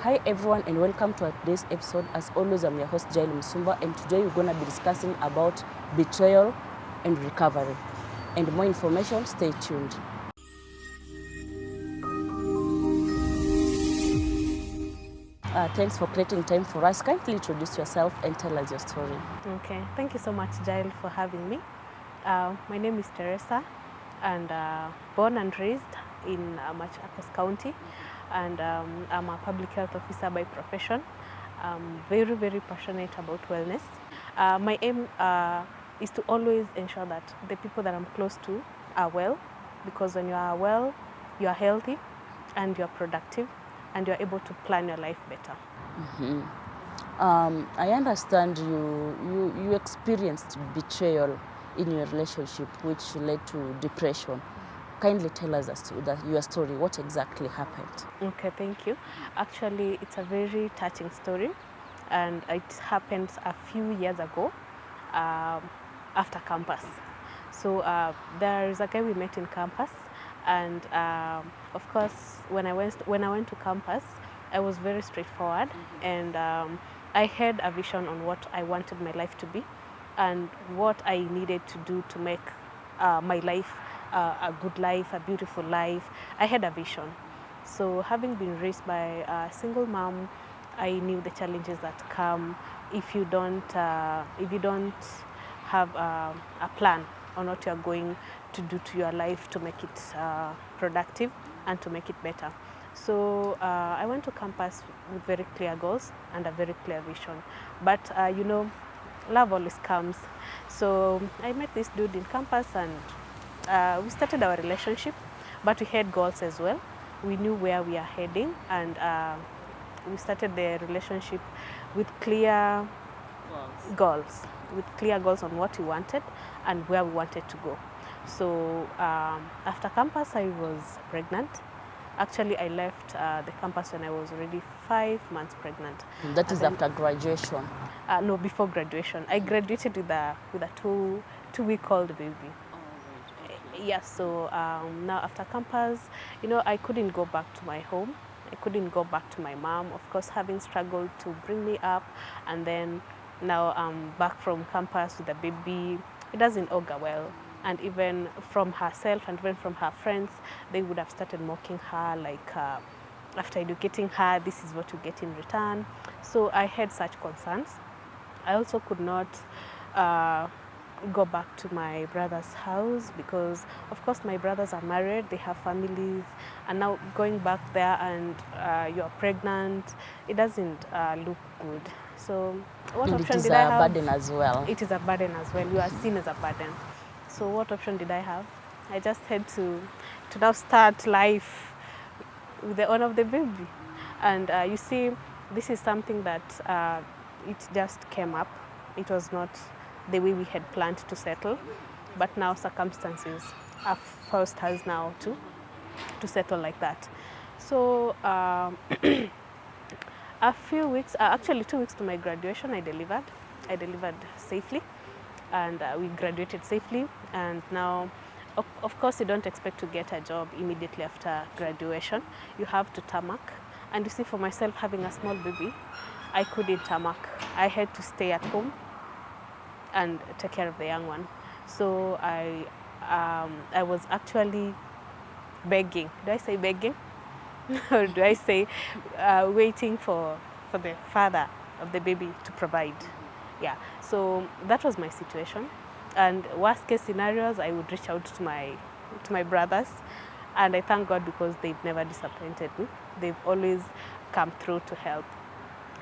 Hi everyone and welcome to today's episode. As always, I'm your host Jail Musumba, and today we're going to be discussing about betrayal and recovery. And more information, stay tuned. Thanks for creating time for us. Kindly introduce yourself and tell us your story. Okay, thank you so much, Jail, for having me. My name is Teresa, and born and raised in Machakos County, and I'm a public health officer by profession. I'm very, very passionate about wellness. My aim is to always ensure that the people that I'm close to are well, because when you are well, you are healthy, and you are productive, and you are able to plan your life better. I understand you experienced betrayal in your relationship, which led to depression. Kindly tell us your story. What exactly happened? Okay, thank you. Actually, it's a very touching story, and it happened a few years ago after campus. So there is a guy we met in campus, and of course, when I went to campus, I was very straightforward, and I had a vision on what I wanted my life to be, and what I needed to do to make my life a good life, a beautiful life. I had a vision. So having been raised by a single mom, I knew the challenges that come if you don't have a plan on what you are going to do to your life to make it productive and to make it better. So I went to campus with very clear goals and a very clear vision. But you know, love always comes. So I met this dude in campus, and we started our relationship, but we had goals as well. We knew where we are heading, and we started the relationship with clear goals, on what we wanted and where we wanted to go. So after campus, I was pregnant. Actually, I left the campus when I was already 5 months pregnant. That is after graduation. No, before graduation. I graduated with a two-week-old baby. Yeah, so now after campus, you know, I couldn't go back to my home. I couldn't go back to my mom, of course, having struggled to bring me up. And then now I'm back from campus with a baby. It doesn't augur well. And even from herself and even from her friends, they would have started mocking her, like, after educating her, this is what you get in return. So I had such concerns. I also could not go back to my brother's house because, of course, my brothers are married, they have families, and now going back there and you're pregnant, it doesn't look good. So what And option it is did I a have? burden as well. It is a burden as well. You are seen as a burden. So what option did I have? I just had to now start life with the owner of the baby. And you see, this is something that it just came up. It was not the way we had planned to settle, but now circumstances have forced us now to settle like that. So a few weeks, actually 2 weeks to my graduation, I delivered. I delivered safely, and we graduated safely. And now, of course, you don't expect to get a job immediately after graduation. You have to tarmac. And you see, for myself, having a small baby, I couldn't tarmac. I had to stay at home and take care of the young one. So I was actually begging. Do I say begging? Or do I say waiting for the father of the baby to provide? Yeah, so that was my situation. And worst case scenarios, I would reach out to my brothers, and I thank God because they've never disappointed me. They've always come through to help.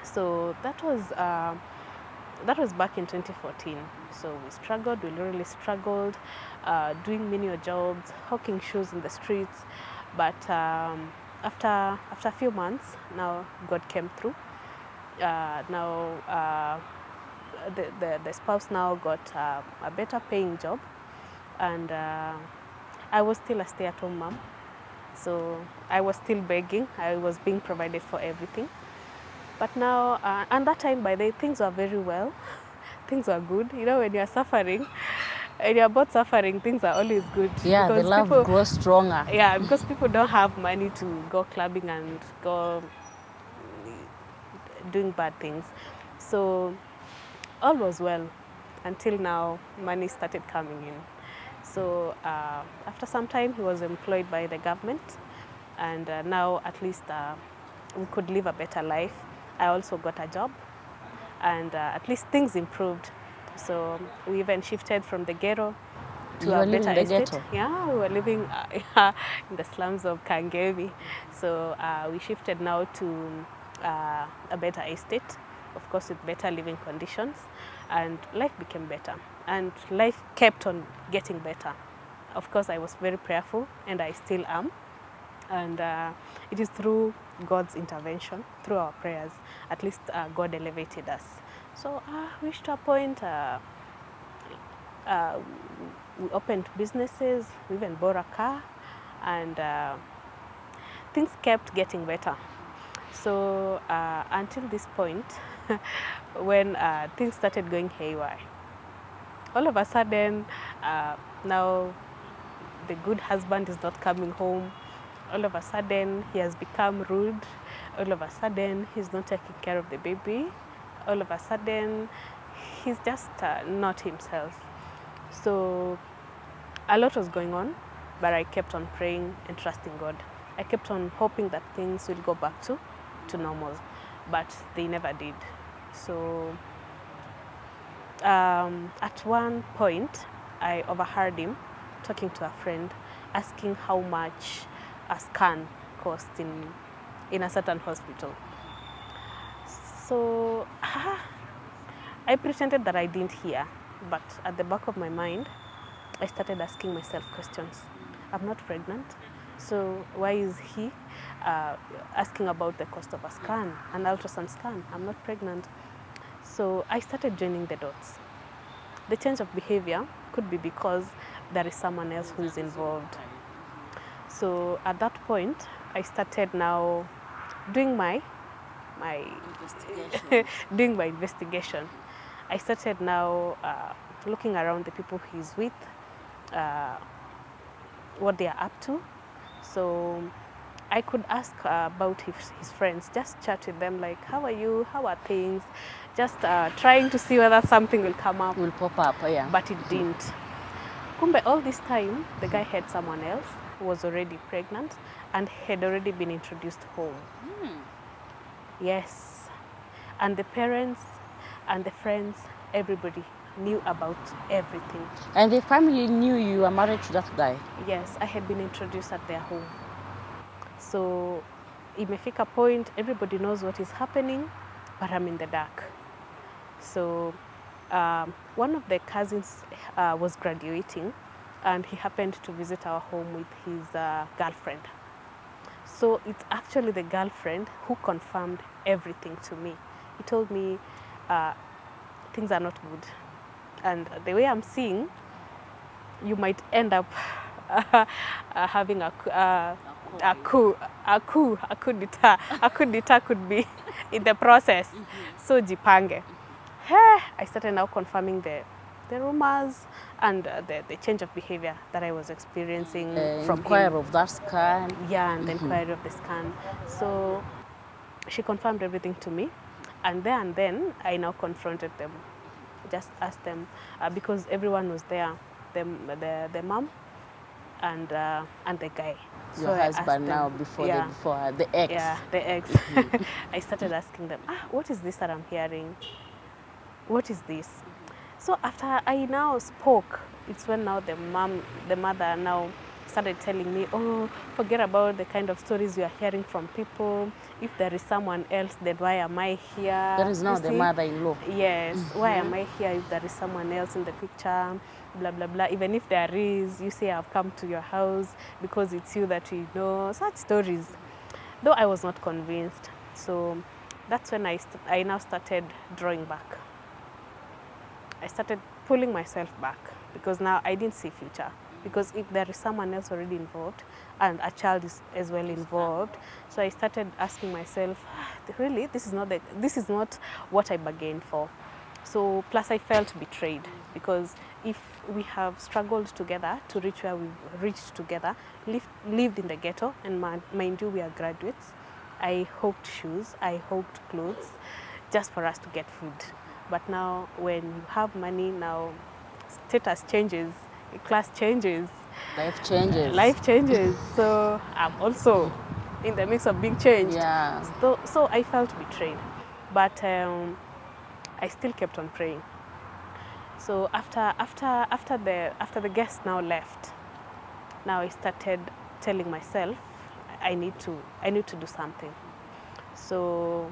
So that was back in 2014. So we struggled, we really struggled, doing menial jobs, hawking shoes in the streets. But after a few months, now God came through. Now the spouse now got a better paying job, and I was still a stay-at-home mom. So I was still begging. I was being provided for everything. But now, and that time, by the way, things were very well. Things were good. You know, when you're suffering, and you're both suffering, things are always good. Yeah, the love grows stronger. Yeah, because people don't have money to go clubbing and go, doing bad things. So all was well until now money started coming in. So after some time he was employed by the government, and now at least we could live a better life. I also got a job, and at least things improved. So we even shifted from the ghetto to You a were living better in the estate. ghetto? Yeah, we were living in the slums of Kangevi. So we shifted now to a better estate, of course with better living conditions, and life became better. And life kept on getting better. Of course, I was very prayerful, and I still am. And it is through God's intervention, through our prayers, at least God elevated us. So we reached a point, we opened businesses, we even bought a car, and things kept getting better. So until this point, when things started going haywire, all of a sudden, now the good husband is not coming home. All of a sudden, he has become rude. All of a sudden, he's not taking care of the baby. All of a sudden, he's just not himself. So a lot was going on, but I kept on praying and trusting God. I kept on hoping that things will go back to normal, but they never did. So at one point, I overheard him talking to a friend, asking how much a scan cost in a certain hospital. So I pretended that I didn't hear, but at the back of my mind, I started asking myself questions. I'm not pregnant, so why is he asking about the cost of a scan, an ultrasound scan? I'm not pregnant. So I started joining the dots. The change of behavior could be because there is someone else who is involved. So at that point, I started now doing my doing my investigation. I started now looking around the people he's with, what they are up to. So I could ask about his friends, just chat with them like, how are you, how are things, just trying to see whether something will come up. Will pop up, yeah. But it didn't. Kumbe, all this time, the guy had someone else who was already pregnant and had already been introduced home. Yes. And the parents and the friends, everybody knew about everything. And the family knew you were married to that guy? Yes, I had been introduced at their home. So imefika point, everybody knows what is happening, but I'm in the dark. So one of the cousins was graduating, and he happened to visit our home with his girlfriend. So it's actually the girlfriend who confirmed everything to me. He told me things are not good, and the way I'm seeing, you might end up having a coup d'etat could be in the process. So jipange. I started now confirming the rumors and the change of behavior that I was experiencing from inquiry him. of that scan. Yeah, and the inquiry of the scan. So she confirmed everything to me, and then I now confronted them, just asked them because everyone was there, the mom and the guy. Your So husband now before the ex. Yeah, the ex. I started asking them, what is this that I'm hearing? What is this? So after I now spoke, it's when now the mother now started telling me, oh, forget about the kind of stories you are hearing from people. If there is someone else, then why am I here? There is now the mother-in-law. Yes, why am I here if there is someone else in the picture? Blah, blah, blah. Even if there is, you say I've come to your house because it's you that we know. Such stories. Though I was not convinced. So that's when I now started drawing back. I started pulling myself back because now I didn't see future. Because if there is someone else already involved and a child is as well involved, so I started asking myself, really, this is not what I bargained for. So plus I felt betrayed because if we have struggled together to reach where we've reached together, lived in the ghetto, and mind you, we are graduates, I hawked shoes, I hawked clothes just for us to get food. But now when you have money, now status changes, class changes. Life changes. Life changes. So I'm also in the mix of being changed. Yeah. So I felt betrayed. But I still kept on praying. So after the guests now left, now I started telling myself I need to do something. So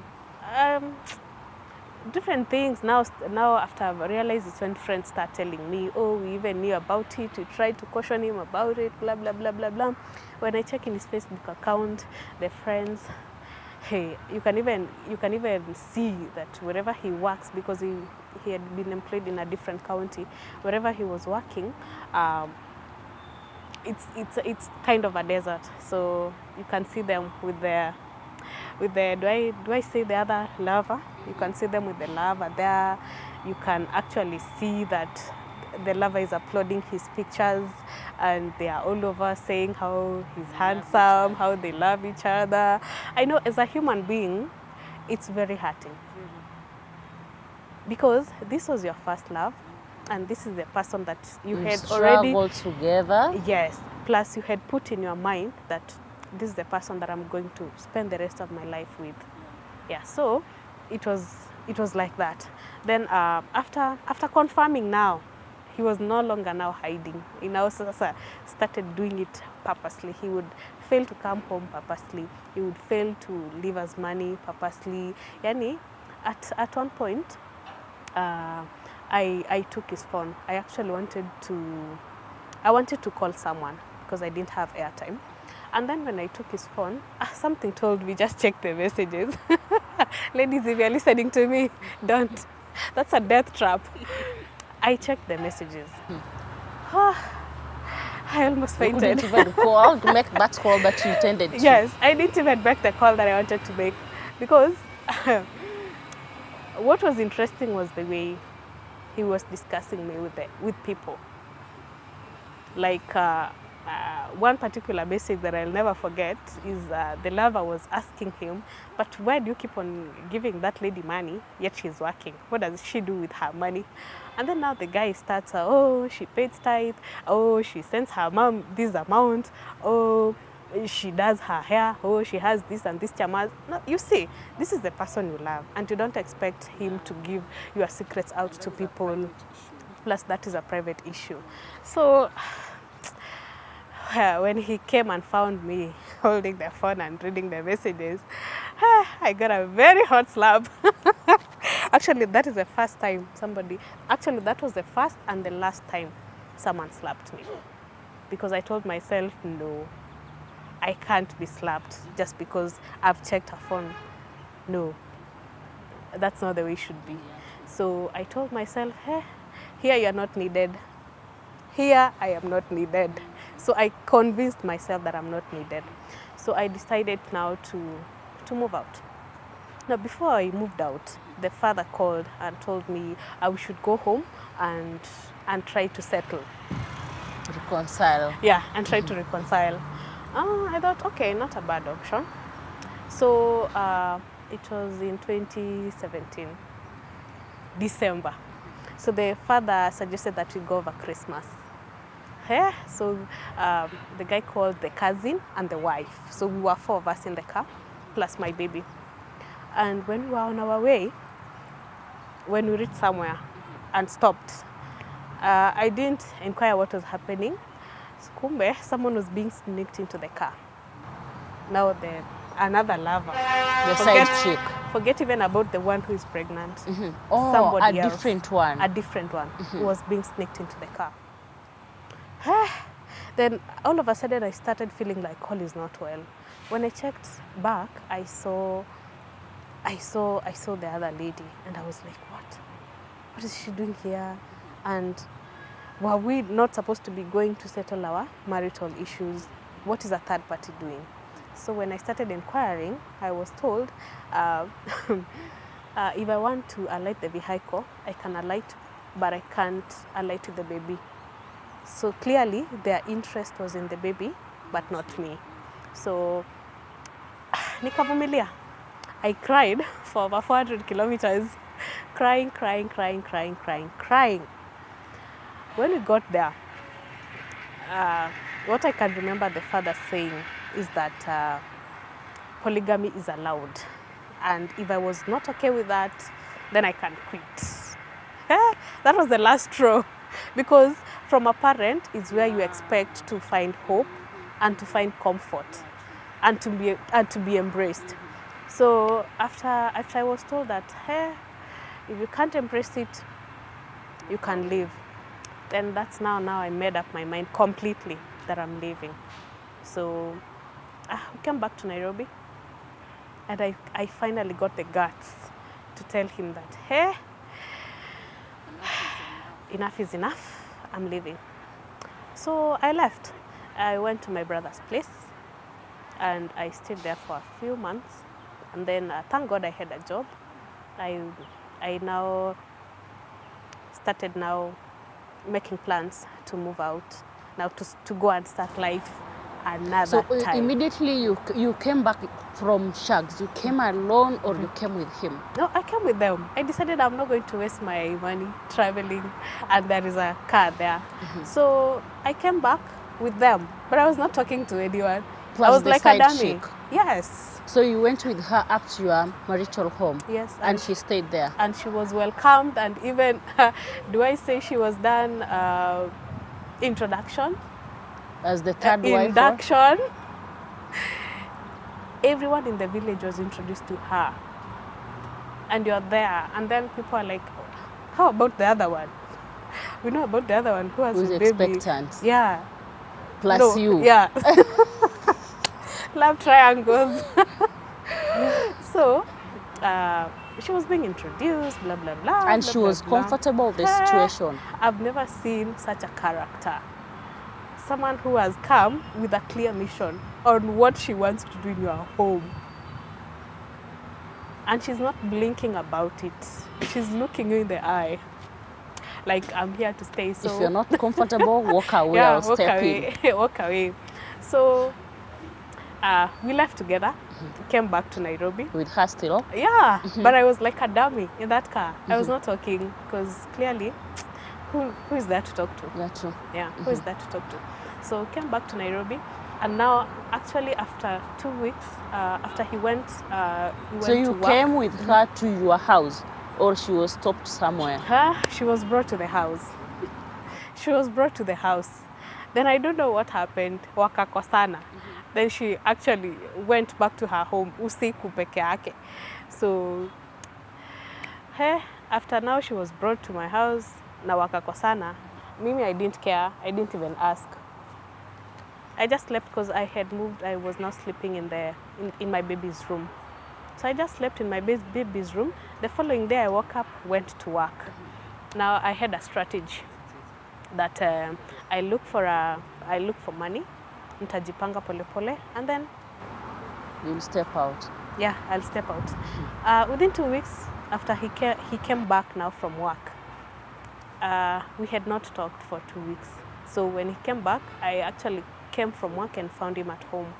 different things now after I've realized it's when friends start telling me, oh, we even knew about it, we tried to caution him about it, blah blah blah blah blah. When I check in his Facebook account, the friends, hey, you can even see that wherever he works, because he had been employed in a different county, wherever he was working, it's kind of a desert. So you can see them with their do I say the other lover? You can see them with the lover there. You can actually see that the lover is uploading his pictures, and they are all over saying how he's handsome, how they love each other. I know as a human being, it's very hurting. Because this was your first love, and this is the person that you had already struggled together. Yes. Plus you had put in your mind that this is the person that I'm going to spend the rest of my life with. Yeah, so it was like that. Then after confirming now, he was no longer now hiding. He now started doing it purposely. He would fail to come home purposely. He would fail to leave us money purposely. Yani, at one point, I took his phone. I actually wanted to call someone because I didn't have airtime. And then when I took his phone, something told me, just check the messages. Ladies, if you're listening to me, don't. That's a death trap. I checked the messages. I almost fainted. You couldn't even make that call that you intended to. Yes, I didn't even make the call that I wanted to make, because what was interesting was the way he was discussing me with people. Like one particular message that I'll never forget is the lover was asking him, but why do you keep on giving that lady money, yet she's working? What does she do with her money? And then now the guy starts, oh, she pays tithe, oh, she sends her mom this amount, oh, she does her hair, oh, she has this and this chamas. No, you see, this is the person you love, and you don't expect him to give your secrets out to people. Plus, that is a private issue. So when he came and found me holding the phone and reading the messages, I got a very hot slap. Actually, that is the first time that was the first and the last time someone slapped me. Because I told myself, no, I can't be slapped just because I've checked her phone. No, that's not the way it should be. So I told myself, hey, here you are not needed. Here I am not needed. So I convinced myself that I'm not needed. So I decided now to move out. Now before I moved out, the father called and told me we should go home and try to settle. Reconcile. Yeah, and try to reconcile. I thought, okay, not a bad option. So it was in 2017, December. So the father suggested that we go over Christmas. Yeah, so the guy called the cousin and the wife. So we were 4 of us in the car, plus my baby. And when we were on our way, when we reached somewhere and stopped, I didn't inquire what was happening. Kumbe, someone was being sneaked into the car. Now another lover. The side chick. Forget even about the one who is pregnant. Mm-hmm. Oh, somebody a else, different one. A different one who was being sneaked into the car. Then all of a sudden I started feeling like all is not well. When I checked back, I saw the other lady, and I was like, what is she doing here? And were we not supposed to be going to settle our marital issues? What is a third party doing? So when I started inquiring, I was told if I want to alight the vehicle, I can alight, but I can't alight with the baby. So clearly their interest was in the baby, but not me. So nikavumilia. I cried for over 400 kilometers, crying. When we got there, what I can remember the father saying is that polygamy is allowed. And if I was not okay with that, then I can quit. That was the last straw. Because from a parent is where you expect to find hope and to find comfort and to be embraced. So after I was told that, hey, if you can't embrace it, you can leave. Then that's now I made up my mind completely that I'm leaving. So we came back to Nairobi, and I finally got the guts to tell him that, hey, enough is enough, I'm leaving. So I left. I went to my brother's place, and I stayed there for a few months. And then, thank God I had a job. I now started making plans to move out, now to go and start life another So time. immediately you came back from Shags. You came alone or you came with him? No, I came with them. I decided I'm not going to waste my money traveling, and there is a car there. So I came back with them, but I was not talking to anyone. Plus I was the like side a dummy. chick. Yes. So you went with her up to your marital home? Yes. And she stayed there? And she was welcomed, and even, do I say she was done introduction? As the third wife? Induction. Everyone in the village was introduced to her. And you're there, and then people are like, how about the other one? We know about the other one who has Who's a baby. expectant? Yeah. Plus you? Yeah. Love triangles. So, she was being introduced, blah, blah, blah. And blah, she blah, was blah. comfortable with the situation? I've never seen such a character. Someone who has come with a clear mission on what she wants to do in your home. And she's not blinking about it. She's looking you in the eye. Like, I'm here to stay. So if you're not comfortable, walk away. yeah, I'll step in. walk away. So we left together, came back to Nairobi. With her still? Yeah, but I was like a dummy in that car. I was not talking because clearly, who is there to talk to? Yeah, true. Yeah, who is there to talk to? So came back to Nairobi, and now actually after 2 weeks, after he went to work. So you came with her to your house, or she was stopped somewhere? She was brought to the house. She was brought to the house. Then I don't know what happened, wakakosana. Then she actually went back to her home, usiku peke yake. So, after now she was brought to my house, na wakakosana. Mimi, I didn't care, I didn't even ask. I just slept because I had moved, I was now sleeping in my baby's room. So I just slept in my baby's room. The following day I woke up, went to work. Now I had a strategy that I look for money, nitajipanga pole pole, and then You'll step out. yeah, I'll step out. Within 2 weeks after he came back now from work, we had not talked for 2 weeks. So when he came back, I actually came from work and found him at home.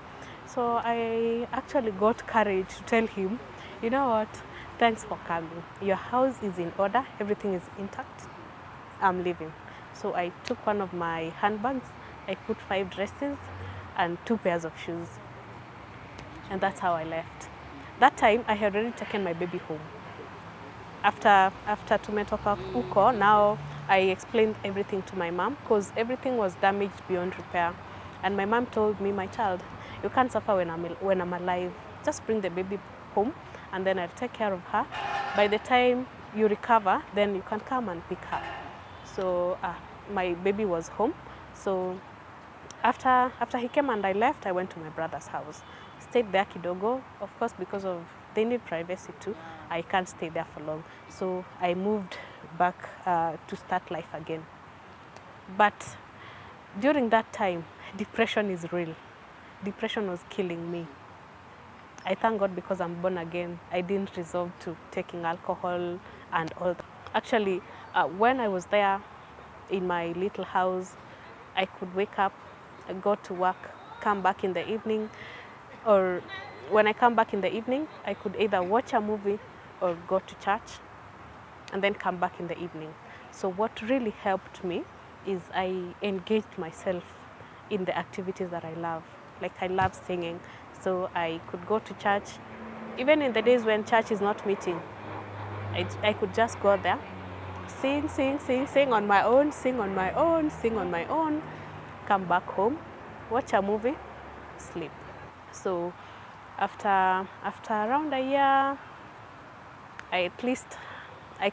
So I actually got courage to tell him, you know what, thanks for coming. Your house is in order, everything is intact. I'm leaving. So I took one of my handbags, I put 5 dresses and 2 pairs of shoes. And that's how I left. That time I had already taken my baby home. After tumetoka huko, now I explained everything to my mom because everything was damaged beyond repair. And my mom told me, my child, you can't suffer when I'm alive. Just bring the baby home and then I'll take care of her. By the time you recover, then you can come and pick her. So my baby was home. So after he came and I left, I went to my brother's house. Stayed there kidogo, of course, because they need privacy too. I can't stay there for long. So I moved back to start life again. But during that time, depression is real. Depression was killing me. I thank God because I'm born again. I didn't resort to taking alcohol and all that. Actually, when I was there in my little house, I could wake up, go to work, come back in the evening, or when I come back in the evening, I could either watch a movie or go to church and then come back in the evening. So what really helped me is I engaged myself in the activities that I love. Like I love singing, so I could go to church. Even in the days when church is not meeting, I could just go there, sing on my own, sing on my own, come back home, watch a movie, sleep. So after around a year, I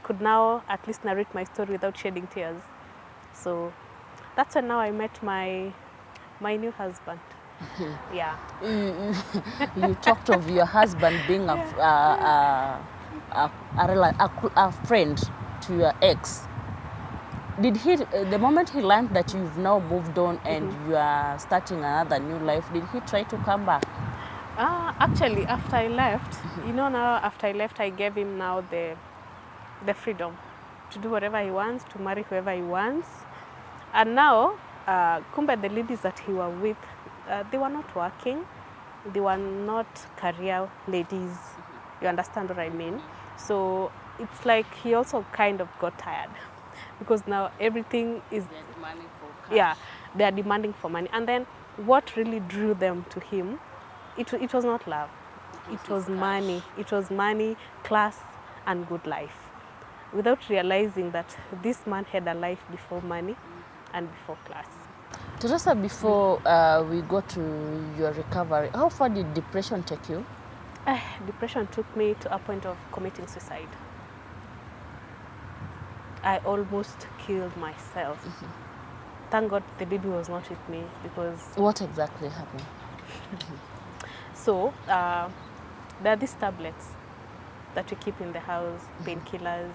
could now at least narrate my story without shedding tears. So that's when now I met my new husband. Yeah. You talked of your husband being a friend to your ex. Did he, the moment he learned that you've now moved on and you are starting another new life, did he try to come back? Actually, after I left, now after I left, I gave him now the freedom to do whatever he wants, to marry whoever he wants. And now, kumbe the ladies that he was with, they were not working. They were not career ladies. You understand what I mean? So it's like he also kind of got tired because now everything is... They're demanding for cash. Yeah, they're demanding for money. And then what really drew them to him, it was not love. It was money. It was money, class, and good life. Without realizing that this man had a life before money and before class. Teresa, before we go to your recovery, how far did depression take you? Depression took me to a point of committing suicide. I almost killed myself. Thank God the baby was not with me because... What exactly happened? So, there are these tablets that we keep in the house, painkillers,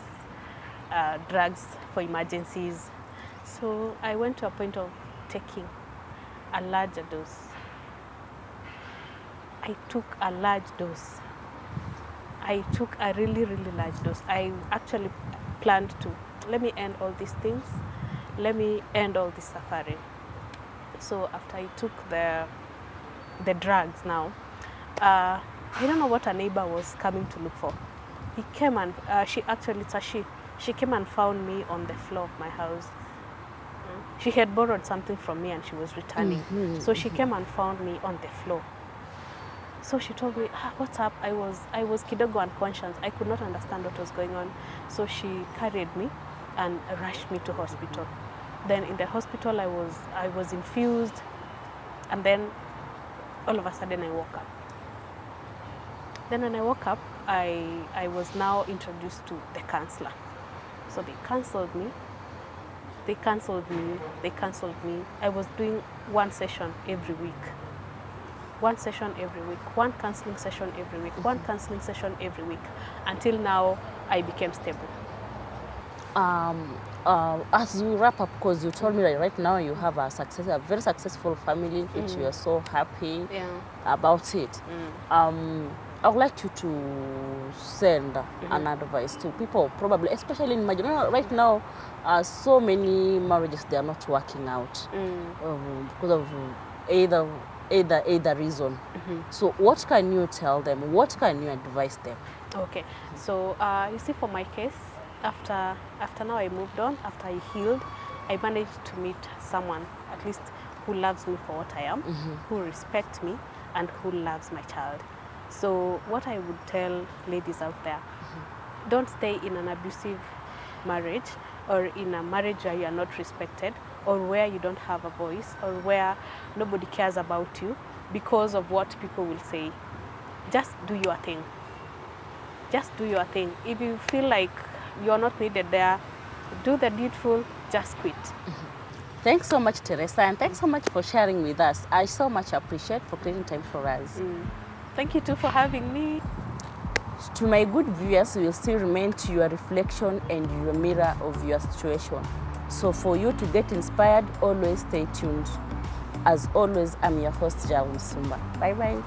drugs for emergencies. So I went to a point of taking a larger dose. I took a large dose. I took a really, really large dose. I actually planned to, let me end all these things. Let me end all this suffering. So after I took the drugs now, I don't know what a neighbor was coming to look for. He came and, she came and found me on the floor of my house. She had borrowed something from me and she was returning. So she came and found me on the floor. So she told me, what's up? I was kidogo unconscious. I could not understand what was going on. So she carried me and rushed me to hospital. Then in the hospital, I was infused. And then all of a sudden I woke up. Then when I woke up, I was now introduced to the counselor. So they counseled me. I was doing one session every week. One session every week, one counseling session every week, one counseling session every week, until now I became stable. As you wrap up, because you told me that right now you have a very successful family, which you are so happy about it. I would like you to send an advice to people, probably, especially in my generation. Right now, so many marriages, they are not working out because of either reason. So what can you tell them? What can you advise them? Okay, so you see, for my case, after now I moved on, after I healed, I managed to meet someone, at least, who loves me for what I am, who respects me, and who loves my child. So what I would tell ladies out there, don't stay in an abusive marriage or in a marriage where you are not respected or where you don't have a voice or where nobody cares about you because of what people will say. Just do your thing. Just do your thing. If you feel like you're not needed there, do the needful, just quit. Thanks so much, Teresa, and thanks so much for sharing with us. I so much appreciate for creating time for us. Thank you too for having me. To my good viewers, you will still remain to your reflection and your mirror of your situation. So for you to get inspired, always stay tuned. As always, I'm your host, Jao Msumba. Bye-bye.